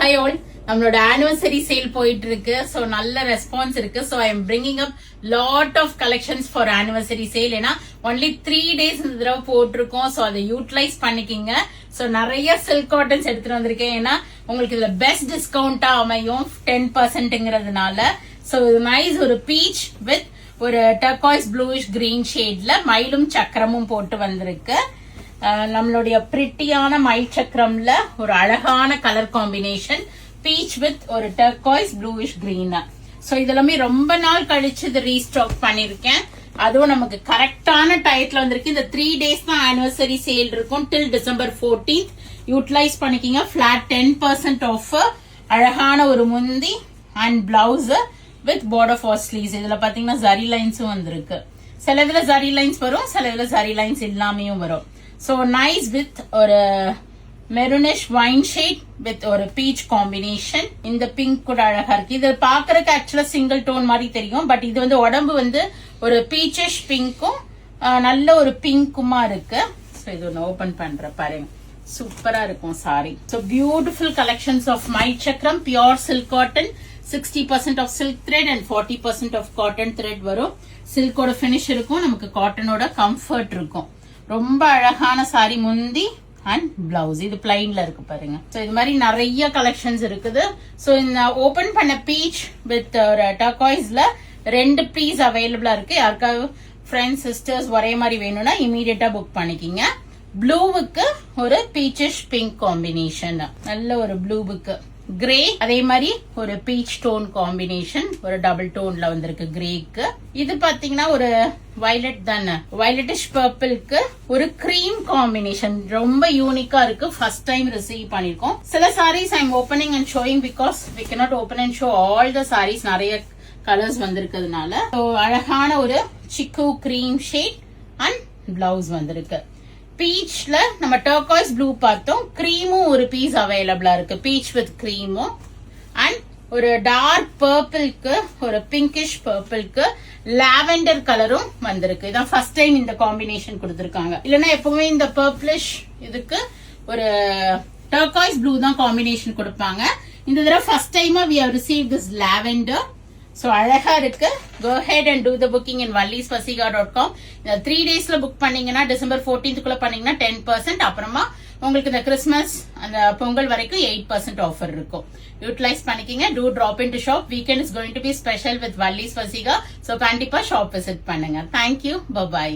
Hi all, நம்மளோட anniversary sale போயிட்டு இருக்கு. So நல்ல ரெஸ்பான்ஸ் இருக்கு. So I am bringing up lot of collections for anniversary sale. ஏன்னா only 3 days இந்த தடவை போட்டிருக்கோம். So அதை யூட்டிலைஸ் பண்ணிக்கிங்க. So நிறைய silk cottons எடுத்துட்டு வந்திருக்கேன். ஏன்னா உங்களுக்கு இதுல பெஸ்ட் டிஸ்கவுண்டா அமையும் 10%ங்கிறதுனால. So இது நைஸ் ஒரு பீச் வித் ஒரு டர்காய்ஸ் ப்ளூயிஷ் கிரீன் ஷேட்ல மயிலும் சக்கரமும் போட்டு வந்திருக்கு. நம்மளுடைய பிரிட்டியான மயில் சக்கரம்ல ஒரு அழகான கலர் காம்பினேஷன் பீச் வித் ஒரு டர்காய்ஸ் ப்ளூயிஷ் கிரீன். சோ இதெல்லாமே ரொம்ப நாள் கழிச்சு இது ரீஸ்டாக் பண்ணிருக்கேன். அதுவும் நமக்கு கரெக்டான டயத்துல வந்திருக்கு. இந்த 3 days தான் ஆனிவர்சரி சேல் இருக்கும் டில் டிசம்பர் 14th. யூட்டிலைஸ் பண்ணிக்கிங்க. Flat 10% offer. அழகான ஒரு முந்தி and blouse with border for sleeves. இதுல பாத்தீங்கன்னா ஜரி லைன்ஸும் வந்திருக்கு. சில இதுல ஜரி லைன்ஸ் வரும், சில இதுல ஜரி லைன்ஸ் இல்லாமையும் வரும். So nice with ஒரு மெரூனிஷ் வைன் ஷேட் வித் ஒரு பீச் காம்பினேஷன். இந்த பிங்க் கூட அழகா இருக்கு. இது பாக்குறதுக்கு ஆக்சுவலா சிங்கிள் டோன் மாதிரி தெரியும். பட் இது வந்து உடம்பு வந்து ஒரு பீச்சிஷ் பிங்க்கும் நல்ல ஒரு பிங்க்குமா இருக்கு. ஸோ இது ஒன்று ஓபன் பண்ற பாருங்க, சூப்பரா இருக்கும் sari. So beautiful collections of my சக்கரம் pure silk cotton. 60% of silk thread and 40% of cotton thread வரும். சில்கோட பினிஷ் இருக்கும், நமக்கு காட்டனோட கம்ஃபர்ட் இருக்கும். ரொம்ப அழகான சாரி முந்தி அண்ட் பிளவுஸ். இது பிளைன்ல இருக்கு பாருங்க. சோ இது மாதிரி நிறைய கலெக்ஷன்ஸ் இருக்குது. சோ இந்த ஓபன் பண்ண பீச் வித் டர்காய்ஸ்ல 2 பீஸ் அவைலபிளா இருக்கு. யாருக்காவது ஃப்ரெண்ட்ஸ் சிஸ்டர்ஸ் ஒரே மாதிரி வேணும்னா இமீடியட்டா புக் பண்ணிக்கிங்க. ப்ளூவுக்கு ஒரு பீச்சிஷ் பிங்க் காம்பினேஷன், நல்ல ஒரு ப்ளூவுக்கு கிரே, அதே மாதிரி ஒரு பீச் டோன் காம்பினேஷன் ஒரு டபுள் டோன்ல வந்திருக்கு கிரேக்கு. இது பாத்தீங்கன்னா ஒரு வயலட் தானே, வயலட்டிஷ் பர்பிள்க்கு ஒரு கிரீம் காம்பினேஷன் ரொம்ப யூனிக்கா இருக்கு. ஃபர்ஸ்ட் டைம் ரிசீவ் பண்ணிருக்கோம். சில saris I am opening and showing because we cannot open and show all the saris. நிறைய கலர்ஸ் வந்திருக்கிறதுனால அழகான ஒரு சிக்கு கிரீம் ஷேட் அண்ட் பிளவுஸ் வந்திருக்கு. பீச்ல நம்ம டர்காய்ஸ் ப்ளூ பார்த்தோம், கிரீமும் ஒரு பீஸ் அவைலபிளா இருக்கு. பீச் வித் கிரீமும் அண்ட் ஒரு டார்க் பர்பிள்க்கு ஒரு பிங்கிஷ் பர்பிள்க்கு லாவெண்டர் கலரும் வந்திருக்கு. இதான் ஃபர்ஸ்ட் டைம் இந்த காம்பினேஷன் கொடுத்திருக்காங்க. இல்லைன்னா எப்பவுமே இந்த பர்பிளிஷ் இதுக்கு ஒரு டர்காய்ஸ் ப்ளூ தான் காம்பினேஷன் கொடுப்பாங்க. இந்த தடவை ஃபர்ஸ்ட் டைமா we have received this lavender. So அழகா இருக்கு. Go ahead and do the booking in vallisvasiga.com. இந்த 3 daysல புக் பண்ணீங்கன்னா டிசம்பர் 14th குள்ள பண்ணீங்கன்னா 10%. அப்புறமா உங்களுக்கு இந்த கிறிஸ்மஸ் அந்த பொங்கல் வரைக்கும் 8% ஆஃபர் இருக்கும். யூட்டிலைஸ் பண்ணிக்கிங்க. Do drop into shop. Weekend is going to be special with Vallis Vasiga. So கண்டிப்பா ஷாப் விசிட் பண்ணுங்க. Thank you. Bye bye.